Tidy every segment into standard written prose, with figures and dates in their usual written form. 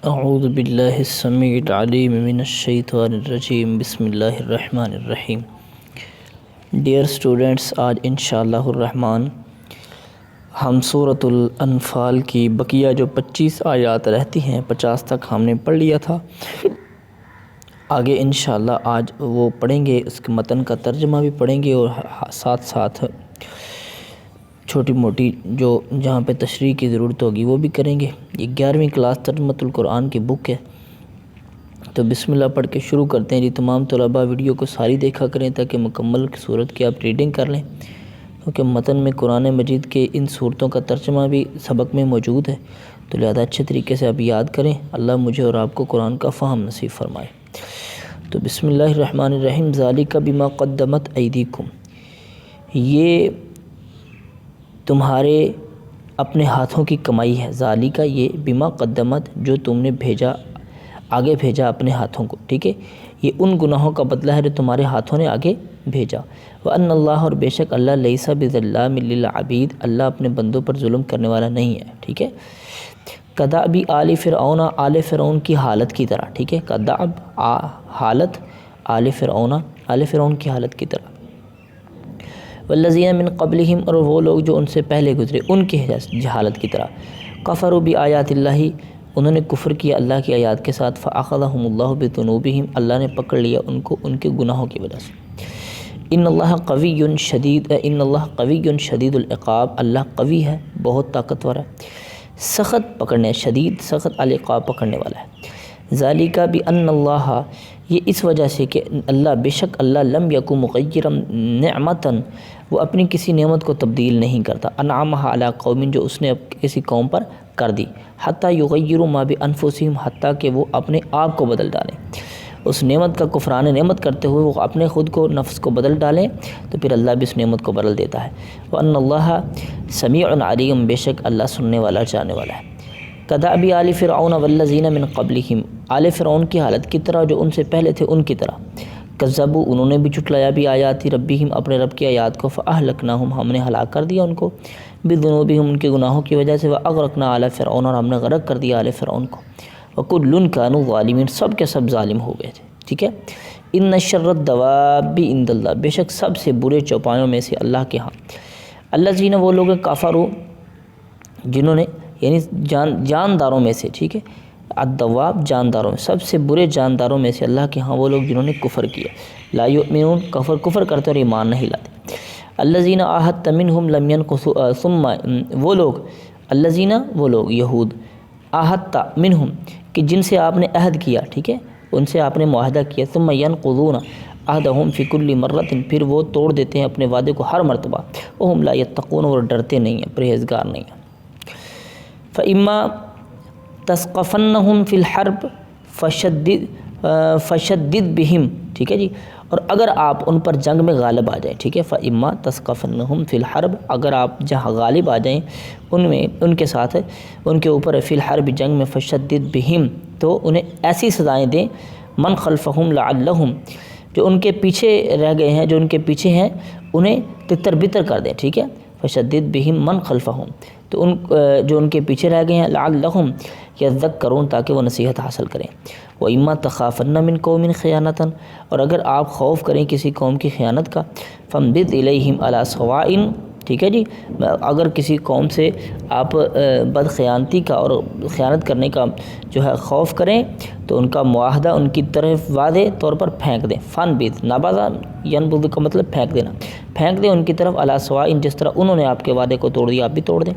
اعوذ باللہ السمیع العلیم من الشیطان الرجیم بسم اللہ الرحمن الرحیم۔ ڈیئر اسٹوڈنٹس، آج انشاءاللہ الرحمن ہم سورۃ الانفال کی بقیہ جو 25 آیات رہتی ہیں 50 تک ہم نے پڑھ لیا تھا، آگے انشاءاللہ آج وہ پڑھیں گے، اس کے متن کا ترجمہ بھی پڑھیں گے اور ساتھ ساتھ چھوٹی موٹی جو جہاں پہ تشریح کی ضرورت ہوگی وہ بھی کریں گے۔ یہ 11ویں کلاس ترجمۃ القرآن کی بک ہے، تو بسم اللہ پڑھ کے شروع کرتے ہیں جی۔ تمام طلباء ویڈیو کو ساری دیکھا کریں تاکہ مکمل صورت کی آپ ریڈنگ کر لیں، کیونکہ متن میں قرآن مجید کے ان صورتوں کا ترجمہ بھی سبق میں موجود ہے، تو لہذا اچھے طریقے سے آپ یاد کریں۔ اللہ مجھے اور آپ کو قرآن کا فہم نصیب فرمائے۔ تو بسم اللہ الرحمن الرحیم۔ ذالک بما قدمت ایدیکم، یہ تمہارے اپنے ہاتھوں کی کمائی ہے۔ ذالک، یہ بما قدمت، جو تم نے بھیجا، آگے بھیجا اپنے ہاتھوں کو، ٹھیک ہے، یہ ان گناہوں کا بدلہ ہے جو تمہارے ہاتھوں نے آگے بھیجا۔ وَأَنَّ اللَّهَ، اور بے شک اللہ، لَيْسَ بِظَلَّامٍ لِّلْعَبِيدِ، اللہ اپنے بندوں پر ظلم کرنے والا نہیں ہے، ٹھیک ہے۔ کدأبِ آل فرعون، آل فرعون کی حالت کی طرح، ٹھیک ہے، کدأب حالت، آل فرعون، آل فرعون کی حالت کی طرح۔ والذین من قبلہم، اور وہ لوگ جو ان سے پہلے گزرے ان کی حالت کی طرح۔ کفروا بآیات اللہ، انہوں نے کفر کیا اللہ کی آیات کے ساتھ۔ فأخذہم اللہ بذنوبہم، اللہ نے پکڑ لیا ان کو ان کے گناہوں کی وجہ سے۔ ان اللہ قوی شدید، ان اللہ قوی شدید العقاب، اللہ قوی ہے، بہت طاقتور ہے، سخت پکڑنے، شدید سخت، العقاب پکڑنے والا ہے۔ ذالک بأن اللہ، یہ اس وجہ سے کہ اللہ، بے شک اللہ، لم یک مغیرا نعمتا، وہ اپنی کسی نعمت کو تبدیل نہیں کرتا، انعمها علی قوم، جو اس نے کسی قوم پر کر دی، حتی یغیروا ما بانفسہم، حتیٰ کہ وہ اپنے آپ کو بدل ڈالیں، اس نعمت کا کفران نعمت کرتے ہوئے وہ اپنے خود کو، نفس کو بدل ڈالیں، تو پھر اللہ بھی اس نعمت کو بدل دیتا ہے۔ وَأَنَّ اللَّهَ سَمِيعٌ عَلِيمٌ، بے شک اللہ سننے والا، جاننے والا ہے۔ کدأبِ آل فرعون والذین من قبلہم، آل فرعون کی حالت کی طرح جو ان سے پہلے تھے ان کی طرح۔ کذبوا، انہوں نے بھی جھٹلایا بھی آیات ربہم، اپنے رب کی آیات کو۔ فأہلکناہم، ہم نے ہلاک کر دیا ان کو، بذنوبہم، ان کے گناہوں کی وجہ سے۔ وأغرقنا آل فرعون، اور ہم نے غرق کر دیا آل فرعون کو۔ وکل کانوا ظالمین، سب کے سب ظالم ہو گئے تھے، ٹھیک ہے۔ ان شر الدواب عند اللہ، بے شک سب سے برے چوپایوں میں سے اللہ کے ہاں۔ الذین، وہ لوگ کفروا، جنہوں نے، یعنی جانداروں میں سے، ٹھیک ہے، الدواب جانداروں میں، سب سے برے جانداروں میں سے اللہ کے ہاں وہ لوگ جنہوں نے کفر کیا۔ لا یؤمنون، کفر کرتے اور ایمان نہیں لاتے۔ الذین عاہدت منہم لم ینقصوا، ثم، وہ لوگ، الذین، وہ لوگ، یہود، عاہدت منہم، کہ جن سے آپ نے عہد کیا، ٹھیک ہے، ان سے آپ نے معاہدہ کیا۔ ثم ینقضون عہدہم فی کل مرۃ، پھر وہ توڑ دیتے ہیں اپنے وعدے کو ہر مرتبہ۔ وہم لا یتقون، اور ڈرتے نہیں ہیں، پرہیزگار نہیں ہیں۔ فإما تثقفنہم فی الحرب فشدد بہم، ٹھیک ہے جی، اور اگر آپ ان پر جنگ میں غالب آ جائیں، ٹھیک ہے، فإما تثقفنہم فی الحرب، اگر آپ جہاں غالب آ جائیں ان میں، ان کے ساتھ، ان کے اوپر، فی الحرب، جنگ میں، فشدد بہم، تو انہیں ایسی سزائیں دیں، من خلفہم لعلہم، جو ان کے پیچھے رہ گئے ہیں، جو ان کے پیچھے ہیں، انہیں تتر بتر کر دیں، ٹھیک ہے۔ فشدد بہم من خلفہم، تو ان جو ان کے پیچھے رہ گئے ہیں، لعلہم یذکرون، تاکہ وہ نصیحت حاصل کریں۔ وَإِمَّا تَخَافَنَّ مِن قَوْمٍ خِیَانَةً، اور اگر آپ خوف کریں کسی قوم کی خیانت کا، فَانبِذْ إِلَیْہِمْ عَلیٰ سَوَاءٍ، ٹھیک ہے جی، اگر کسی قوم سے آپ بدخیانتی کا اور خیانت کرنے کا جو ہے خوف کریں، تو ان کا معاہدہ ان کی طرف واضح طور پر پھینک دیں۔ فَانبِذْ، نبذ ینبذ کا مطلب پھینک دینا، پھینک دیں ان کی طرف، علیٰ سواء، جس طرح انہوں نے آپ کے وعدے کو توڑ دیا آپ بھی توڑ دیں۔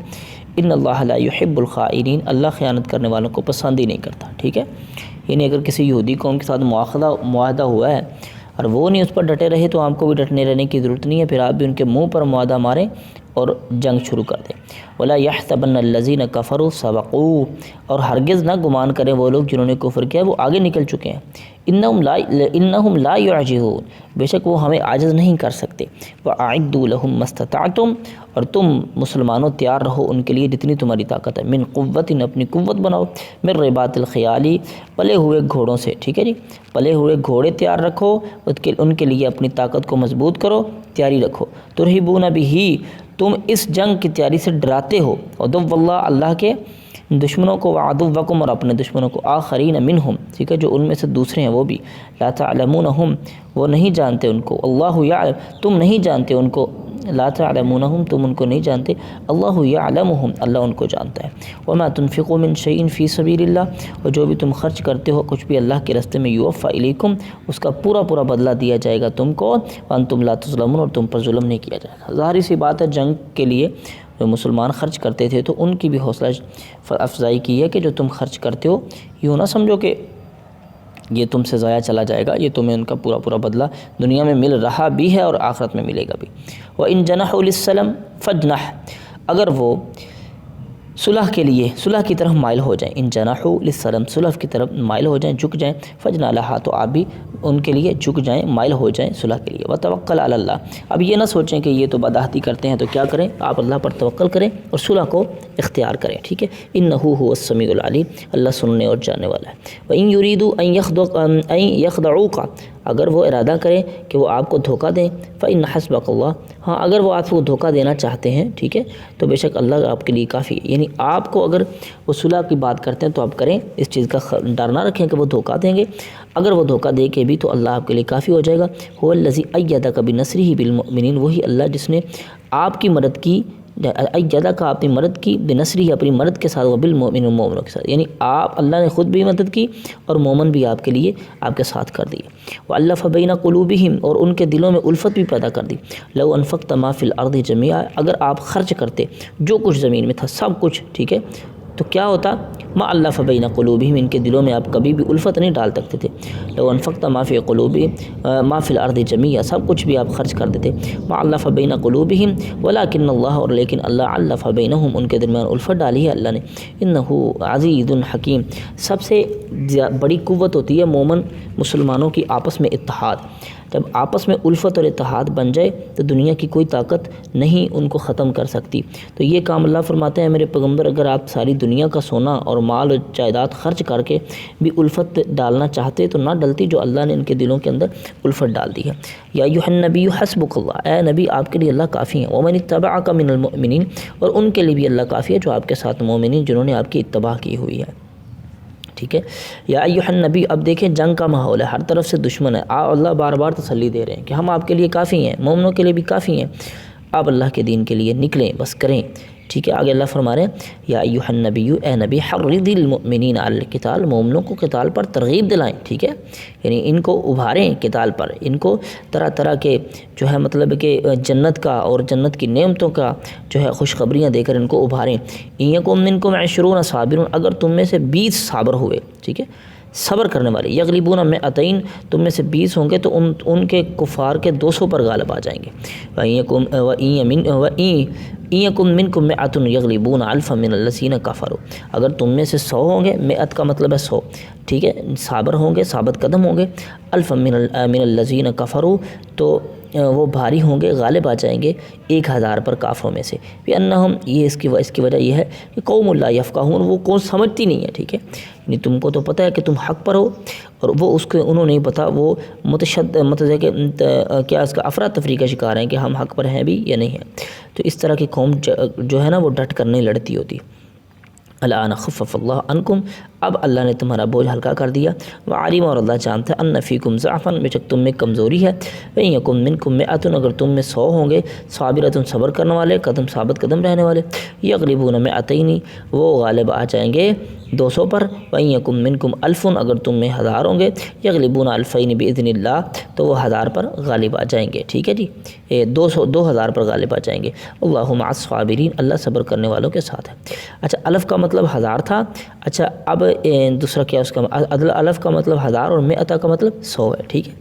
ان اللہ لا یحب الخائنین، اللہ خیانت کرنے والوں کو پسند ہی نہیں کرتا، ٹھیک ہے۔ یعنی اگر کسی یہودی قوم کے ساتھ معاہدہ ہوا ہے اور وہ نہیں اس پر ڈٹے رہے، تو آپ کو بھی ڈٹنے رہنے کی ضرورت نہیں ہے، پھر آپ بھی ان کے منہ پر معاہدہ ماریں اور جنگ شروع کر دیں۔ ولا یحسبن الذین کفروا سبقوا، اور ہرگز نہ گمان کریں وہ لوگ جنہوں نے کفر کیا وہ آگے نکل چکے ہیں۔ انہم لا یعجزون، بے شک وہ ہمیں عاجز نہیں کر سکتے۔ واعدوا لهم ما استطعتم، اور تم مسلمانوں تیار رہو ان کے لیے جتنی تمہاری طاقت ہے۔ من قوت، اپنی قوت بناؤ، من رباط الخیال، پلے ہوئے گھوڑوں سے، ٹھیک ہے جی، پلے ہوئے گھوڑے تیار رکھو، ان کے لیے اپنی طاقت کو مضبوط کرو، تیاری رکھو۔ ترہبون بہ، تم اس جنگ کی تیاری سے ڈراتے ہو، عدو اللہ، اللہ کے دشمنوں کو، وعدوکم اور اپنے دشمنوں کو، آخرین منہم، ٹھیک ہے، جو ان میں سے دوسرے ہیں وہ بھی، لا تعلمونہم، وہ نہیں جانتے ان کو، اللہ یعلم، تم نہیں جانتے ان کو، لا تعلمونہم، تم ان کو نہیں جانتے، اللہ یعلمہم، اللہ ان کو جانتا ہے، وما تنفقوا من شیء فی سبیل اللہ، اور جو بھی تم خرچ کرتے ہو کچھ بھی اللہ کے راستے میں، یوفی الیکم، اس کا پورا پورا بدلہ دیا جائے گا تم کو، وانتم لا تظلمون، اور تم پر ظلم نہیں کیا جائے گا۔ ظاہری سی بات ہے، جنگ کے لیے جو مسلمان خرچ کرتے تھے تو ان کی بھی حوصلہ افزائی کی ہے کہ جو تم خرچ کرتے ہو یوں نہ سمجھو کہ یہ تم سے ضائع چلا جائے گا، یہ تمہیں ان کا پورا پورا بدلہ دنیا میں مل رہا بھی ہے اور آخرت میں ملے گا بھی۔ وَإِن جَنَحُوا لِلسَّلَمِ فَاجْنَحْ، اگر وہ صلح کے لیے، صلح کی طرف مائل ہو جائیں، ان جناحوا للسلم، صلح کی طرف مائل ہو جائیں، جھک جائیں، فجنح لہا، تو آپ بھی ان کے لیے جھک جائیں، مائل ہو جائیں صلح کے لیے، وتوکل علی اللہ، اب یہ نہ سوچیں کہ یہ تو بدعہدی کرتے ہیں تو کیا کریں، آپ اللہ پر توکل کریں اور صلح کو اختیار کریں، ٹھیک ہے، انہ هو السمیع العلیم، اللہ سننے اور جاننے والا ہے۔ وَإِن يُرِيدُوا أَن يَخْدَعُوكَ، اگر وہ ارادہ کریں کہ وہ آپ کو دھوکہ دیں، فَإِنَّ حَسْبَكَ اللَّهُ، ہاں اگر وہ آپ کو دھوکہ دینا چاہتے ہیں، ٹھیک ہے، تو بے شک اللہ آپ کے لیے کافی ہے، یعنی آپ کو اگر وہ صلح کی بات کرتے ہیں تو آپ کریں، اس چیز کا ڈر نہ رکھیں کہ وہ دھوکہ دیں گے، اگر وہ دھوکہ دے کے بھی تو اللہ آپ کے لیے کافی ہو جائے گا۔ هُوَ الَّذِي أَيَّدَكَ بِنَصْرِهِ بِالْمُؤْمِنِينَ، وہی اللہ جس نے آپ کی مدد کی، ایدہ کا اپنی مدد کی، بنصری اپنی مدد کے ساتھ، وبالمؤمنین، مومنوں کے ساتھ، یعنی آپ اللہ نے خود بھی مدد کی اور مومن بھی آپ کے لیے آپ کے ساتھ کر دیے۔ وَأَلَّفَ بَيْنَ قُلُوبِهِمْ، اور ان کے دلوں میں الفت بھی پیدا کر دی۔ لَوْ أَنفَقْتَ مَا فِي الْأَرْضِ جَمِيعًا، اگر آپ خرچ کرتے جو کچھ زمین میں تھا سب کچھ، ٹھیک ہے، تو کیا ہوتا، ما أَلَّفَ بَيْنَ قُلُوبِهِمْ، ان کے دلوں میں آپ کبھی بھی الفت نہیں ڈال سکتے تھے۔ لَوْ أَنفَقْتَ مَا فِي قُلُوبِهِمْ مَا فِي الْأَرْضِ جَمِيعًا، سب کچھ بھی آپ خرچ کر دیتے، ما أَلَّفَ بَيْنَ قُلُوبِهِمْ وَلَكِنَّ اللَّهَ، اور لیکن اللہ أَلَّفَ بَيْنَهُمْ، ان کے درمیان الفت ڈالی ہے اللہ نے، إِنَّهُ عَزِيزٌ حَكِيمٌ، سب سے بڑی قوت ہوتی ہے مومن مسلمانوں کی آپس میں اتحاد، جب آپس میں الفت اور اتحاد بن جائے تو دنیا کی کوئی طاقت نہیں ان کو ختم کر سکتی۔ تو یہ کام اللہ فرماتے ہیں میرے پیغمبر، اگر آپ ساری دنیا کا سونا اور مال و جائیداد خرچ کر کے بھی الفت ڈالنا چاہتے تو نہ ڈلتی جو اللہ نے ان کے دلوں کے اندر الفت ڈال دی ہے۔ یا ایھا النبی حسبک اللہ، اے نبی آپ کے لیے اللہ کافی ہے، ومن اتبعک من المؤمنین، اور ان کے لیے بھی اللہ کافی ہے جو آپ کے ساتھ مومنین جنہوں نے آپ کی اتباع کی ہوئی ہے، ٹھیک ہے۔ یا ایھا النبی، اب دیکھیں جنگ کا ماحول ہے، ہر طرف سے دشمن ہے، اللہ بار بار تسلی دے رہے ہیں کہ ہم آپ کے لیے کافی ہیں، مومنوں کے لیے بھی کافی ہیں، آپ اللہ کے دین کے لیے نکلیں، بس کریں، ٹھیک ہے۔ آگے اللہ فرما رہے ہیں یا ایھا النبی، اے نبی، حرض المؤمنین علی القتال، مومنوں کو قتال پر ترغیب دلائیں، ٹھیک ہے، یعنی ان کو ابھاریں قتال پر، ان کو طرح طرح کے جو ہے مطلب کہ جنت کا اور جنت کی نعمتوں کا جو ہے خوشخبریاں دے کر ان کو ابھاریں۔ ان یکم منکم 20 صابرون، اگر تم میں سے 20 صابر ہوئے، ٹھیک ہے، صبر کرنے والے، یغلبون مئتین، تم میں سے 20 ہوں گے تو ان کے کفار کے 200 پر غالب آ جائیں گے۔ ان یکم منکم مئۃ یغلبون الفا من الذین کفروا، اگر تم میں سے 100 ہوں گے، مئت کا مطلب ہے 100، ٹھیک ہے، صابر ہوں گے، ثابت قدم ہوں گے، الفا من الذین کفروا، تو وہ بھاری ہوں گے، غالب آ جائیں گے 1000 پر کافروں میں سے، بأنہم، یہ اس کی وجہ یہ ہے کہ قوم لا یفقہون، وہ کون سمجھتی نہیں ہے، ٹھیک ہے، یعنی تم کو تو پتہ ہے کہ تم حق پر ہو اور وہ اس کو انہوں نہیں پتہ، وہ کیا اس کا افراتفری کا شکار ہیں کہ ہم حق پر ہیں بھی یا نہیں ہیں، تو اس طرح کی قوم جو ہے نا وہ ڈٹ کر نہیں لڑتی ہوتی۔ الآن خفف اللہ عنکم، اب اللہ نے تمہارا بوجھ ہلکا کر دیا، وعلم، اور اللہ جانتا ہے، ان فیکم ضعفا، بے شک تم میں کمزوری ہے، وإن یکم منکم مئۃ، اگر تم میں 100 ہوں گے، صابرۃ، صبر کرنے والے، ثابت قدم رہنے والے، یغلبون مئتین، وہ غالب آ جائیں گے 200 پر، وإن یکم منکم الف، اگر تم میں 1000 ہوں گے، یغلبون الفین بإذن اللہ، تو وہ 1000 پر غالب آ جائیں گے، ٹھیک ہے جی، 2000 پر غالب آ جائیں گے، اللہ مع الصابرین، اللہ صبر کرنے والوں کے ساتھ ہے۔ اچھا، الف کا مطلب 1000 تھا، اچھا اب دوسرا کیا اس کا الف کا مطلب 1000 اور مئۃ کا مطلب 100 ہے، ٹھیک ہے،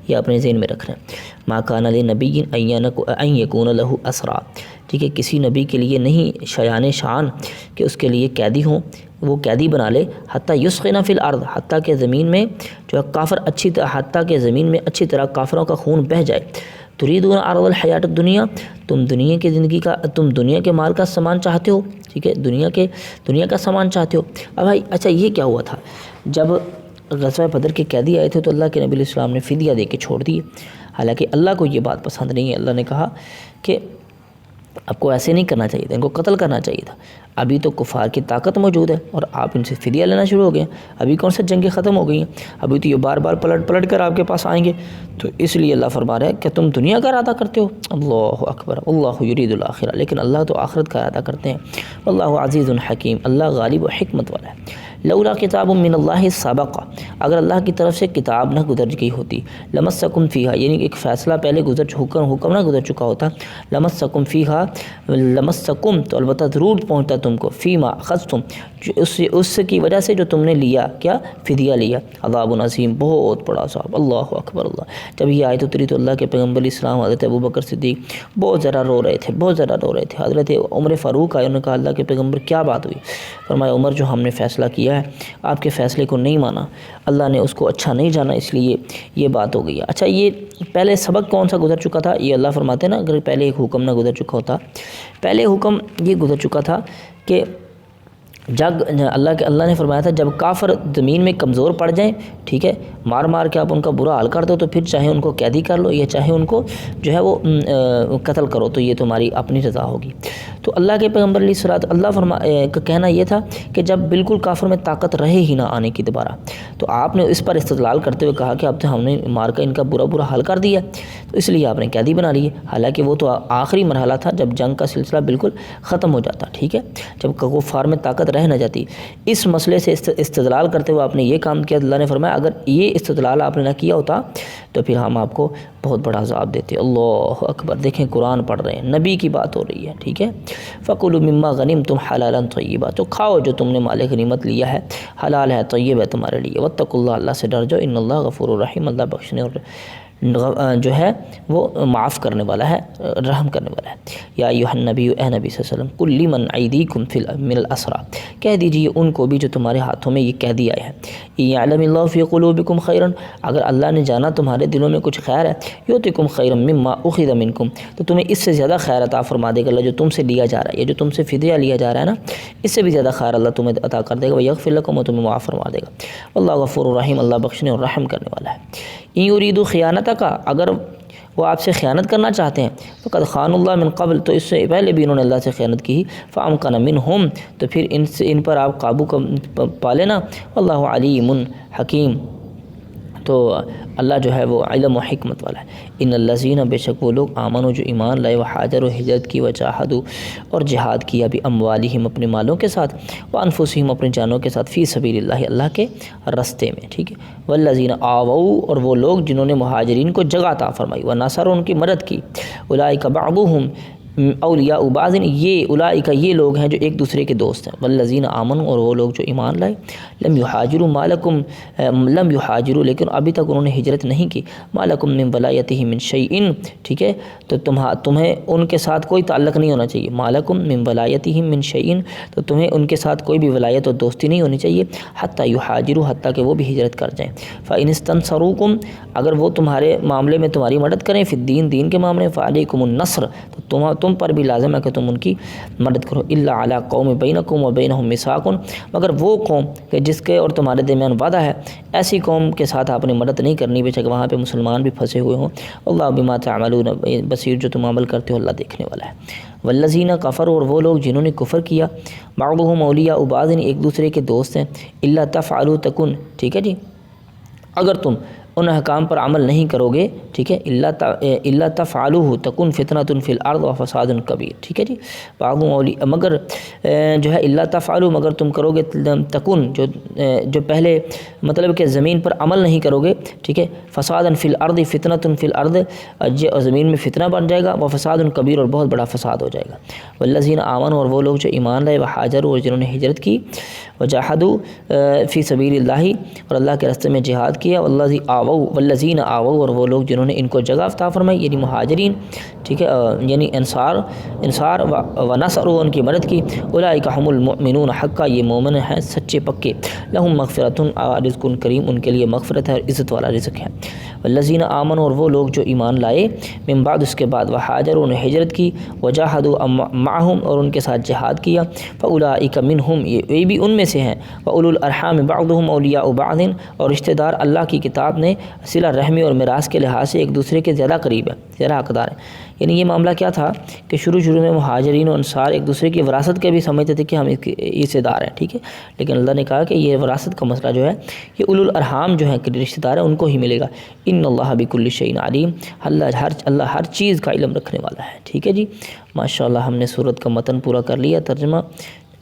یہ اپنے ذہن میں رکھ رہے ہیں۔ ما کان لنبی ان یکون لہ اسرا، ٹھیک ہے، کسی نبی کے لیے نہیں شایان شان کہ اس کے لیے قیدی ہوں، وہ قیدی بنا لے، حتیٰ یسخن فی الارض، حتیٰ کہ زمین میں جو ہے کافر حتیٰ کہ زمین میں اچھی طرح کافروں کا خون بہہ جائے۔ تريدون عرض الحیات الدنیا، تم دنیا کی زندگی کا، تم دنیا کے مال کا سامان چاہتے ہو، ٹھیک ہے، دنیا کا سامان چاہتے ہو۔ اب بھائی اچھا یہ کیا ہوا تھا، جب غزوہ بدر کے قیدی آئے تھے تو اللہ کے نبی علیہ السلام نے فدیہ دے کے چھوڑ دیے، حالانکہ اللہ کو یہ بات پسند نہیں ہے، اللہ نے کہا کہ آپ کو ایسے نہیں کرنا چاہیے تھا، ان کو قتل کرنا چاہیے تھا۔ ابھی تو کفار کی طاقت موجود ہے اور آپ ان سے فدیہ لینا شروع ہو گئے ہیں. ابھی کون سے جنگیں ختم ہو گئی ہیں؟ ابھی تو یہ بار بار پلٹ کر آپ کے پاس آئیں گے. تو اس لیے اللہ فرما رہا ہے کہ تم دنیا کا ارادہ کرتے ہو. اللہ اکبر. اللہ یرید الاخرہ. لیکن اللہ تو آخرت کا ارادہ کرتے ہیں. اللہ عزیز حکیم. اللہ غالب و حکمت والا ہے. لولا کتاب من اللہ سبق. اگر اللہ کی طرف سے کتاب نہ گزر گئی ہوتی، لمسکم فیہا، یعنی ایک فیصلہ پہلے حکم نہ گزر چکا ہوتا، لمسکم فیہا، لمسکم تو البتہ ضرور پہنچتا تم کو، فیما اخذتم، اس کی وجہ سے جو تم نے لیا، کیا؟ فدیہ لیا، عذاب عظیم، بہت بڑا عذاب. اللہ اکبر. اللہ جب یہ آیت اتری تو اللہ کے پیغمبر علیہ السلام حضرت ابوبکر صدیق بہت زیادہ رو رہے تھے. حضرت عمر فاروق آئے، انہوں نے کہا اللہ کے پیغمبر کیا بات ہوئی؟ فرمایا عمر جو ہم نے فیصلہ کیا ہے آپ کے فیصلے کو نہیں مانا، اللہ نے اس کو اچھا نہیں جانا، اس لیے یہ بات ہو گئی ہے. اچھا یہ پہلے سبق کون سا گزر چکا تھا؟ یہ اللہ فرماتے ہیں نا اگر پہلے ایک حکم نہ گزر چکا ہوتا، پہلے حکم یہ گزر چکا تھا کہ اللہ نے فرمایا تھا جب کافر زمین میں کمزور پڑ جائیں، ٹھیک ہے، مار کے آپ ان کا برا حال کر دو، تو پھر چاہے ان کو قیدی کر لو یا چاہے ان کو جو ہے وہ قتل کرو، تو یہ تمہاری اپنی رضا ہوگی. تو اللہ کے پیغمبر علیہ الصلوۃ اللہ کا کہنا یہ تھا کہ جب بالکل کافر میں طاقت رہے ہی نہ آنے کی دوبارہ، تو آپ نے اس پر استدلال کرتے ہوئے کہا کہ اب تو ہم نے مار کر ان کا برا حال کر دیا، تو اس لیے آپ نے قیدی بنا لیے. حالانکہ وہ تو آخری مرحلہ تھا جب جنگ کا سلسلہ بالکل ختم ہو جاتا، ٹھیک ہے، جب کفار میں طاقت رہ نہ جاتی. اس مسئلے سے استدلال کرتے ہوئے آپ نے یہ کام کیا. اللہ نے فرمایا اگر یہ استدلال آپ نے نہ کیا ہوتا تو پھر ہم آپ کو بہت بڑا عذاب دیتے. اللہ اکبر. دیکھیں قرآن پڑھ رہے ہیں، نبی کی بات ہو رہی ہے، ٹھیک ہے. فَكُلُوا مِمَّا غَنِمْتُمْ حَلَالًا طَيِّبًا، تو کھاؤ جو تم نے مال غنیمت لیا ہے، حلال ہے، طیب ہے تمہارے لیے. وَاتَّقُوا اللَّهَ، اللہ سے ڈر جاؤ، ان اللہ غفور الرحیم، اللہ بخشنے اور جو ہے وہ معاف کرنے والا ہے، رحم کرنے والا ہے. یا ایھا النبی، اے نبی صلی اللہ علیہ وسلم، قل لمن ایدیکم من الاسریٰ، کہہ دیجیے ان کو بھی جو تمہارے ہاتھوں میں یہ قیدی آئے ہیں، یعلم اللہ فی قلوبکم خیرا، اگر اللہ نے جانا تمہارے دلوں میں کچھ خیر ہے، یؤتکم خیرا مما اخذ منکم، تو تمہیں اس سے زیادہ خیر عطا فرما دے گا. اللہ جو تم سے لیا جا رہا ہے، یہ جو تم سے فدیہ لیا جا رہا ہے نا، اس سے بھی زیادہ خیر اللہ تمہیں عطا کر دے گا. ویغفر لکم، اور تمہیں معاف فرما دے گا. اللہ غفور الرحیم، اللہ بخشنے اور رحم کرنے والا ہے. ان یریدوا خیانتک، اگر وہ آپ سے خیانت کرنا چاہتے ہیں، فقد خان اللہ من قبل، تو اس سے پہلے بھی انہوں نے اللہ سے خیانت کی. فامکن منہم، تو پھر ان پر آپ قابو پا لینا. اللہ علیم حکیم، تو اللہ جو ہے وہ علم و حکمت والا ہے. ان الذین، بے شک وہ لوگ، آمنوا جو ایمان لائے، وحاجروا ہجرت کی، وجاہدوا اور جہاد کیا، باموالہم اپنے مالوں کے ساتھ، وانفسہم اپنے جانوں کے ساتھ، فی سبیل اللہ اللہ کے رستے میں، ٹھیک ہے. والذین آووا، اور وہ لوگ جنہوں نے مہاجرین کو جگہ عطا فرمائی، ونصروا ان کی مدد کی، اولئک بعضهم اولیاء بعض، یہ اولئک یہ لوگ ہیں جو ایک دوسرے کے دوست ہیں. والذین آمنوا، اور وہ لوگ جو ایمان لائے، لم یحاجروا مالکم، لم یحاجروا لیکن ابھی تک انہوں نے ہجرت نہیں کی، مالکم من ولایتہ من شیء، ٹھیک ہے، تو تمہیں ان کے ساتھ کوئی تعلق نہیں ہونا چاہیے. مالکم من ولایتہ من شیء، تو تمہیں ان کے ساتھ کوئی بھی ولایت اور دوستی نہیں ہونی چاہیے، حتی یحاجروا، حتیٰ کہ وہ بھی ہجرت کر جائیں. فإن استنصروکم، اگر وہ تمہارے معاملے میں تمہاری مدد کریں، فی الدین، دین کے معاملے میں، فعلیکم النصر، تو تم پر بھی لازم ہے کہ تم ان کی مدد کرو. الا علی قوم بینکم وبینہم میثاق، مگر وہ قوم کہ جس کے اور تمہارے درمیان وعدہ ہے، ایسی قوم کے ساتھ آپ نے مدد نہیں کرنی، بے شک وہاں پہ مسلمان بھی پھنسے ہوئے ہوں. اللہ بما تعملون بصیر، جو تم عمل کرتے ہو اللہ دیکھنے والا ہے. والذین کفروا، اور وہ لوگ جنہوں نے کفر کیا، بعضهم اولیاء بعض، ایک دوسرے کے دوست ہیں. الا تفعلوا تکن، ٹھیک ہے جی، اگر تم ان احکام پر عمل نہیں کرو گے، ٹھیک ہے، الا تفعلوه تکن فتنۃ فی الارض وفساد کبیر، ٹھیک ہے جی. مگر جو ہے الا تفعلوا، مگر تم کرو گے، تکن جو پہلے مطلب کہ زمین پر عمل نہیں کرو گے، ٹھیک ہے، فساد فی الارض، فتنۃ فی الارض، زمین میں فتنہ بن جائے گا، وفساد کبیر، اور بہت بڑا فساد ہو جائے گا. والذین آمنوا، اور وہ لوگ جو ایمان لائے، وحاجروا، اور جنہوں نے ہجرت کی، وجاہدوا فی سبیل اللہ، اور اللہ کے راستے میں جہاد کیا. والذین آووا، اور وہ لوگ جنہوں نے ان کو جگہ عطا فرمائی، یعنی مہاجرین، ٹھیک ہے، یعنی انصار ونصروا، ان کی مدد کی. اولئک هم المؤمنون حقا، یہ مومن ہیں سچے پکے. لہم مغفرۃ ورزق کریم، ان کے لیے مغفرت ہے اور عزت والا رزق ہے. والذین آمنوا، اور وہ لوگ جو ایمان لائے، من بعد، اس کے بعد، وحاجروا، انہوں نے ہجرت کی، وجاہدوا معہم، اور ان کے ساتھ جہاد کیا. فاولئک منہم، یہ بھی ان میں سے ہیں. واولو الارحام بعضهم اولیاء بعض، اور رشتہ دار اللہ کی کتاب نے صلہ رحمی اور میراث کے لحاظ سے ایک دوسرے کے زیادہ قریب ہیں، زیادہ حقدار ہیں. یعنی یہ معاملہ کیا تھا کہ شروع میں مہاجرین و انصار ایک دوسرے کی وراثت کے بھی سمجھتے تھے کہ ہم حصے دار ہیں، ٹھیک ہے، لیکن اللہ نے کہا کہ یہ وراثت کا مسئلہ جو ہے یہ اولو الارحام جو ہیں کہ رشتہ دار ہیں ان کو ہی ملے گا۔ ان اللہ بکل شیء علیم، اللہ ہر چیز کا علم رکھنے والا ہے، ٹھیک ہے جی۔ ماشاءاللہ ہم نے سورت کا متن پورا کر لیا، ترجمہ۔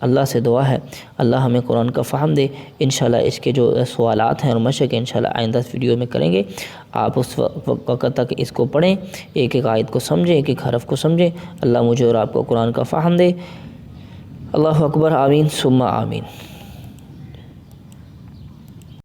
اللہ سے دعا ہے اللہ ہمیں قرآن کا فہم دے۔ انشاءاللہ اس کے جو سوالات ہیں اور مشق انشاءاللہ آئندہ ویڈیو میں کریں گے۔ آپ اس وقت تک اس کو پڑھیں، ایک ایک آیت کو سمجھیں، ایک ایک حرف کو سمجھیں۔ اللہ مجھے اور آپ کو قرآن کا فہم دے۔ اللہ اکبر، آمین ثم آمین۔